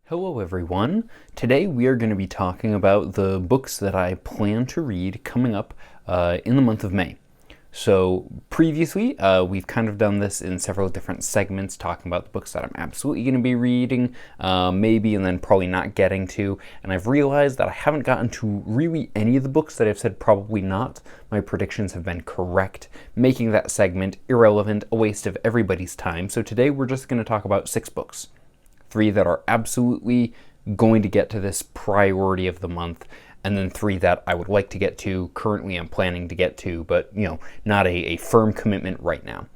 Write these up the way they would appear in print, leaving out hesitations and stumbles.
Hello everyone. Today we are going to be talking about the books that I plan to read coming up in the month of May. So previously we've kind of done this in several different segments, talking about the books that I'm absolutely going to be reading, maybe, and then probably not getting to. And I've realized that I haven't gotten to really any of the books that I've said probably not. My predictions have been correct, making that segment irrelevant, a waste of everybody's time. So today we're just going to talk about 6 books. 3 that are absolutely going to get to this priority of the month, and then 3 that I would like to get to, currently I'm planning to get to, but not a firm commitment right now.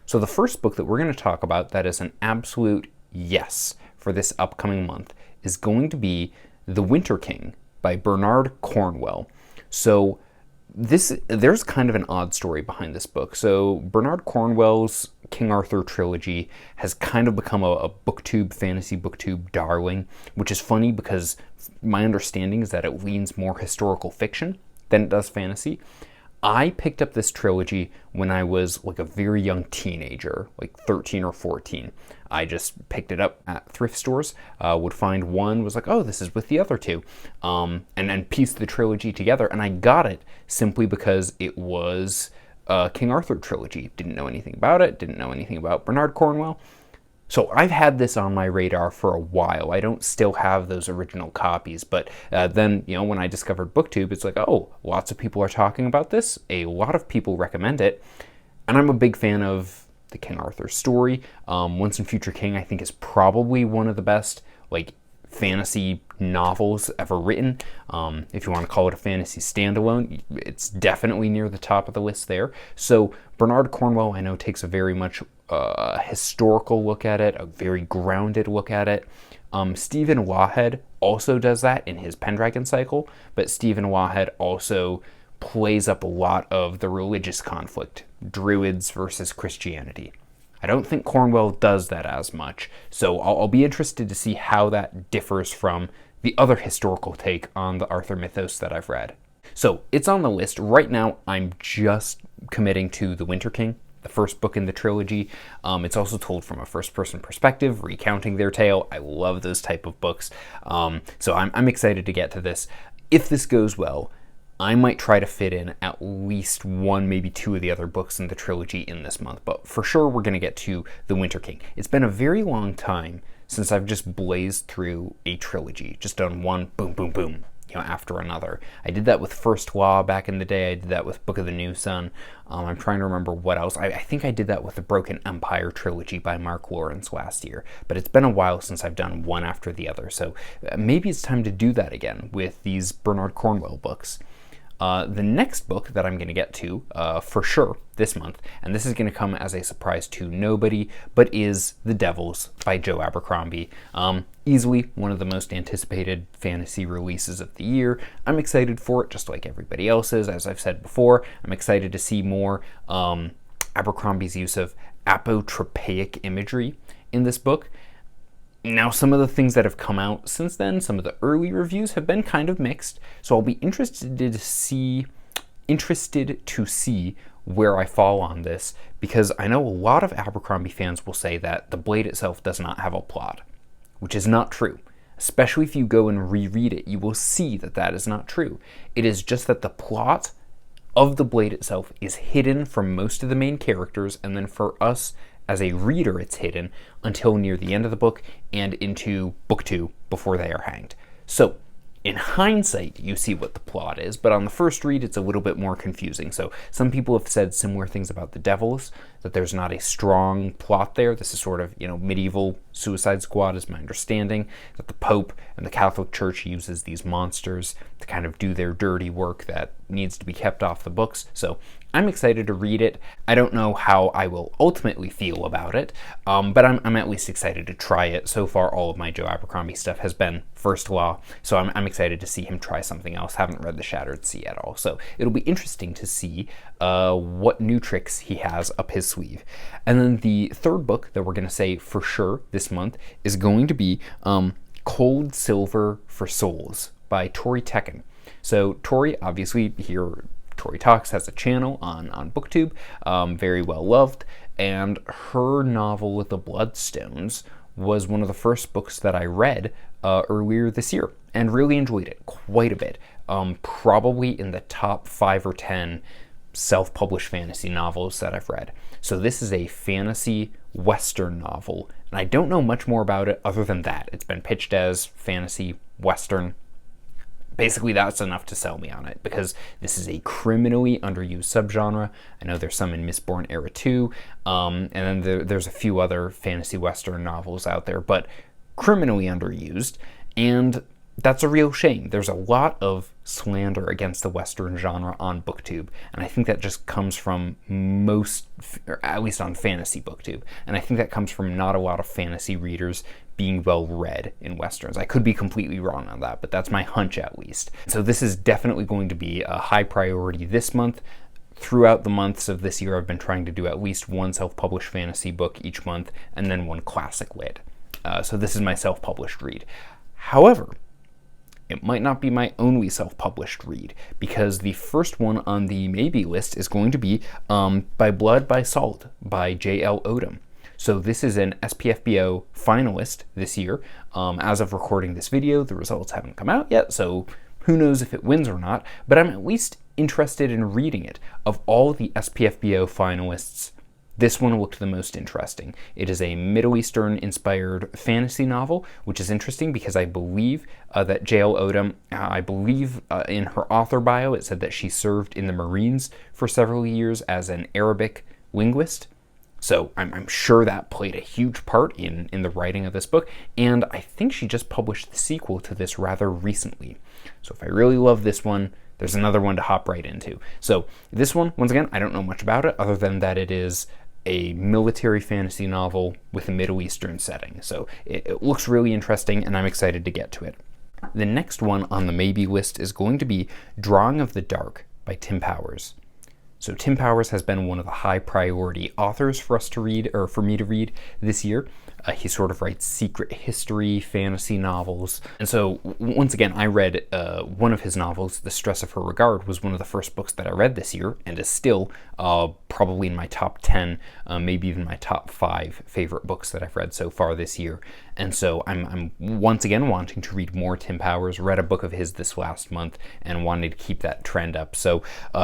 So the first book that we're going to talk about that is an absolute yes for this upcoming month is going to be The Winter King by Bernard Cornwell. So there's kind of an odd story behind this book. So Bernard Cornwell's King Arthur trilogy has kind of become a booktube, fantasy booktube darling, which is funny because my understanding is that it leans more historical fiction than it does fantasy. I picked up this trilogy when I was like a very young teenager, like 13 or 14. I just picked it up at thrift stores, would find one, was like, oh, this is with the other 2, and pieced the trilogy together. And I got it simply because it was a King Arthur trilogy. Didn't know anything about it, didn't know anything about Bernard Cornwell. So I've had this on my radar for a while. I don't still have those original copies, but then, when I discovered BookTube, it's like, oh, lots of people are talking about this. A lot of people recommend it. And I'm a big fan of the King Arthur story. Once and Future King, I think, is probably one of the best, fantasy novels ever written. If you want to call it a fantasy standalone, it's definitely near the top of the list there. So Bernard Cornwell, I know, takes a very much historical look at it, a very grounded look at it. Stephen Wahed also does that in his Pendragon cycle, but Stephen Wahed also plays up a lot of the religious conflict, Druids versus Christianity. I don't think Cornwell does that as much, so I'll be interested to see how that differs from the other historical take on the Arthur mythos that I've read. So it's on the list. Right now, I'm just committing to The Winter King, the first book in the trilogy. It's also told from a first-person perspective, recounting their tale. I love those type of books, so I'm excited to get to this. If this goes well, I might try to fit in at least 1, maybe 2 of the other books in the trilogy in this month, but for sure we're going to get to The Winter King. It's been a very long time since I've just blazed through a trilogy, just done one boom, boom, boom, after another. I did that with First Law back in the day. I did that with Book of the New Sun. I'm trying to remember what else. I think I did that with the Broken Empire trilogy by Mark Lawrence last year, but it's been a while since I've done one after the other, so maybe it's time to do that again with these Bernard Cornwell books. The next book that I'm going to get to for sure this month, and this is going to come as a surprise to nobody, but is The Devils by Joe Abercrombie. Easily one of the most anticipated fantasy releases of the year. I'm excited for it, just like everybody else is. As I've said before, I'm excited to see more Abercrombie's use of apotropaic imagery in this book. Now, some of the things that have come out since then, some of the early reviews have been kind of mixed, so I'll be interested to see where I fall on this, because I know a lot of Abercrombie fans will say that the Blade itself does not have a plot, which is not true. Especially if you go and reread it, you will see that that is not true. It is just that the plot of the Blade itself is hidden from most of the main characters, and then for us as a reader, it's hidden until near the end of the book and into book 2 before they are hanged. So, in hindsight, you see what the plot is, but on the first read, it's a little bit more confusing. So, some people have said similar things about The Devils, that there's not a strong plot there. This is sort of, medieval Suicide Squad is my understanding, that the Pope and the Catholic Church uses these monsters to kind of do their dirty work that needs to be kept off the books. So I'm excited to read it. I don't know how I will ultimately feel about it, but I'm at least excited to try it. So far, all of my Joe Abercrombie stuff has been First Law, so I'm excited to see him try something else. Haven't read The Shattered Sea at all, so it'll be interesting to see what new tricks he has up his sleeve. And then the third book that we're going to say for sure this month is going to be Cold Silver for Souls by Tori Tecken. So Tori, obviously, here Tori Talks has a channel on BookTube, very well loved, and her novel The Bloodstones was one of the first books that I read earlier this year and really enjoyed it quite a bit. Probably in the top 5 or 10 self-published fantasy novels that I've read. So this is a fantasy Western novel, and I don't know much more about it other than that. It's been pitched as fantasy Western. Basically, that's enough to sell me on it, because this is a criminally underused subgenre. I know there's some in Mistborn Era 2, and then there's a few other fantasy Western novels out there, but criminally underused, and that's a real shame. There's a lot of slander against the Western genre on BookTube, and I think that just comes from or at least on fantasy BookTube, and I think that comes from not a lot of fantasy readers being well read in Westerns. I could be completely wrong on that, but that's my hunch at least. So this is definitely going to be a high priority this month. Throughout the months of this year, I've been trying to do at least one self-published fantasy book each month, and then one classic lit. So this is my self-published read. However, it might not be my only self-published read, because the first one on the maybe list is going to be By Blood, by Salt by J.L. Odom. So this is an SPFBO finalist this year. As of recording this video, the results haven't come out yet, so who knows if it wins or not, but I'm at least interested in reading it. Of all the SPFBO finalists, this one looked the most interesting. It is a Middle Eastern-inspired fantasy novel, which is interesting because I believe that J.L. Odom, in her author bio, it said that she served in the Marines for several years as an Arabic linguist. So I'm sure that played a huge part in the writing of this book, and I think she just published the sequel to this rather recently. So if I really love this one, there's another one to hop right into. So this one, once again, I don't know much about it other than that it is a military fantasy novel with a Middle Eastern setting. So it looks really interesting, and I'm excited to get to it. The next one on the maybe list is going to be Drawing of the Dark by Tim Powers. So Tim Powers has been one of the high priority authors for us to read, or for me to read this year. He sort of writes secret history, fantasy novels. And so, once again, I read one of his novels, The Stress of Her Regard, was one of the first books that I read this year, and is still probably in my top 10, maybe even my top 5 favorite books that I've read so far this year. And so I'm once again wanting to read more Tim Powers, read a book of his this last month, and wanted to keep that trend up. So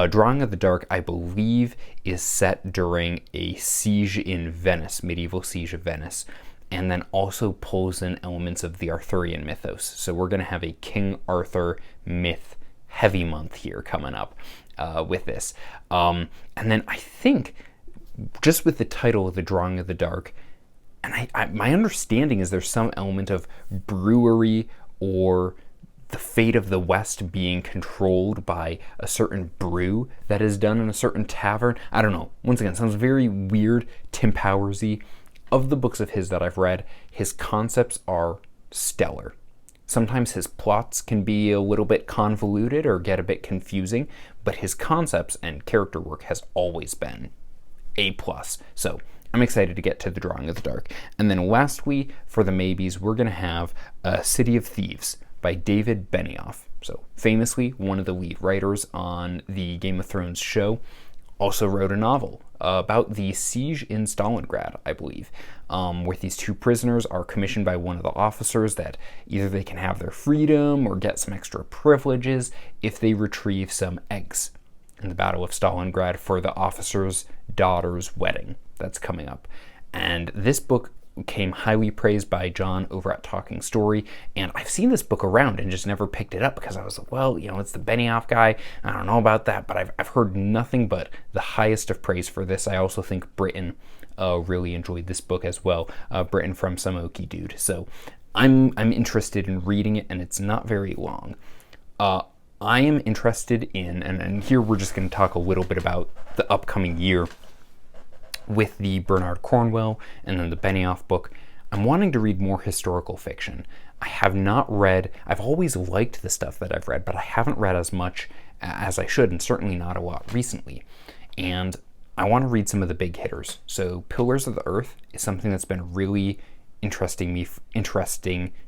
Drawing of the Dark, I believe, is set during a siege in Venice, medieval siege of Venice, and then also pulls in elements of the Arthurian mythos. So we're going to have a King Arthur myth heavy month here coming up with this. And then I think, just with the title of The Drawing of the Dark, and my understanding is there's some element of brewery or the fate of the West being controlled by a certain brew that is done in a certain tavern. I don't know. Once again, sounds very weird, Tim Powers-y. Of the books of his that I've read, his concepts are stellar. Sometimes his plots can be a little bit convoluted or get a bit confusing, but his concepts and character work has always been A+. So I'm excited to get to The Drawing of the Dark. And then lastly, for the maybes, we're going to have City of Thieves by David Benioff. So famously, one of the lead writers on the Game of Thrones show, also wrote a novel about the siege in Stalingrad, I believe, where these 2 prisoners are commissioned by one of the officers that either they can have their freedom or get some extra privileges if they retrieve some eggs in the Battle of Stalingrad for the officer's daughter's wedding that's coming up. And this book came highly praised by John over at Talking Story, and I've seen this book around and just never picked it up because I was like, well, it's the Benioff guy, I don't know about that, but I've heard nothing but the highest of praise for this. I also think Britton really enjoyed this book as well, Britton from Some Okie Dude, so I'm interested in reading it, and it's not very long. I am interested in, and here we're just going to talk a little bit about the upcoming year with the Bernard Cornwell and then the Benioff book. I'm wanting to read more historical fiction. I have not read, I've always liked the stuff that I've read, but I haven't read as much as I should, and certainly not a lot recently. And I want to read some of the big hitters. So Pillars of the Earth is something that's been really interesting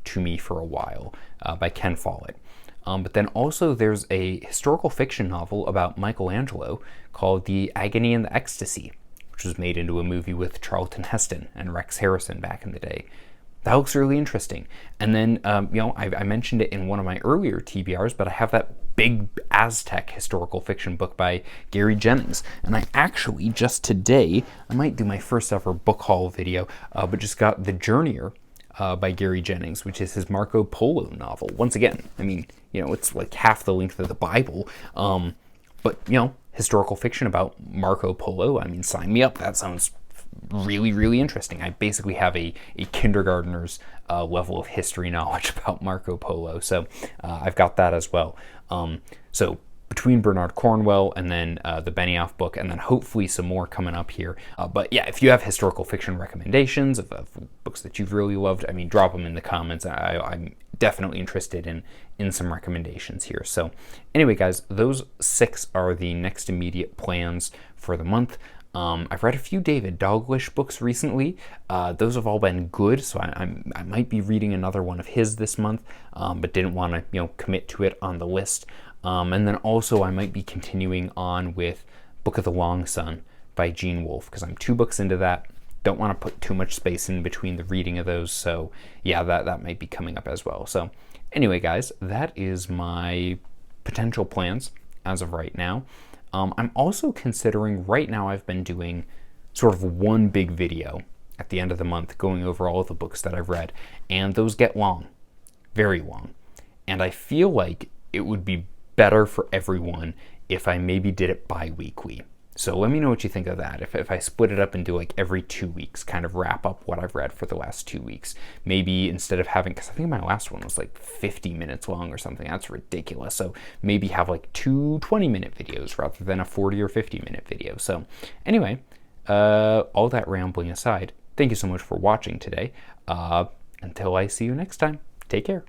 to me for a while, by Ken Follett. But then also there's a historical fiction novel about Michelangelo called The Agony and the Ecstasy, which was made into a movie with Charlton Heston and Rex Harrison back in the day. that looks really interesting. And then, I mentioned it in one of my earlier TBRs, but I have that big Aztec historical fiction book by Gary Jennings. And I actually, just today, I might do my first ever book haul video, but just got The Journeyer by Gary Jennings, which is his Marco Polo novel. Once again, I mean, it's like half the length of the Bible, but, historical fiction about Marco Polo. I mean, sign me up. That sounds really, really interesting. I basically have a kindergartner's level of history knowledge about Marco Polo, so I've got that as well. So between Bernard Cornwell and then the Benioff book, and then hopefully some more coming up here. But yeah, if you have historical fiction recommendations of books that you've really loved, I mean, drop them in the comments. I'm definitely interested in some recommendations here. So anyway, guys, those 6 are the next immediate plans for the month. I've read a few David Dalglish books recently. Those have all been good, so I might be reading another one of his this month, but didn't want to commit to it on the list. And then also I might be continuing on with Book of the Long Sun by Gene Wolfe, because I'm 2 books into that. Don't want to put too much space in between the reading of those, so yeah, that might be coming up as well. So anyway, guys, that is my potential plans as of right now. I'm also considering, right now I've been doing sort of one big video at the end of the month going over all of the books that I've read, and those get long, very long. And I feel like it would be better for everyone if I maybe did it bi-weekly. So let me know what you think of that. If I split it up and do like every 2 weeks, kind of wrap up what I've read for the last 2 weeks. Maybe instead of having, because I think my last one was like 50 minutes long or something. That's ridiculous. So maybe have like 2 20-minute videos rather than a 40 or 50-minute video. So anyway, all that rambling aside, thank you so much for watching today. Until I see you next time, take care.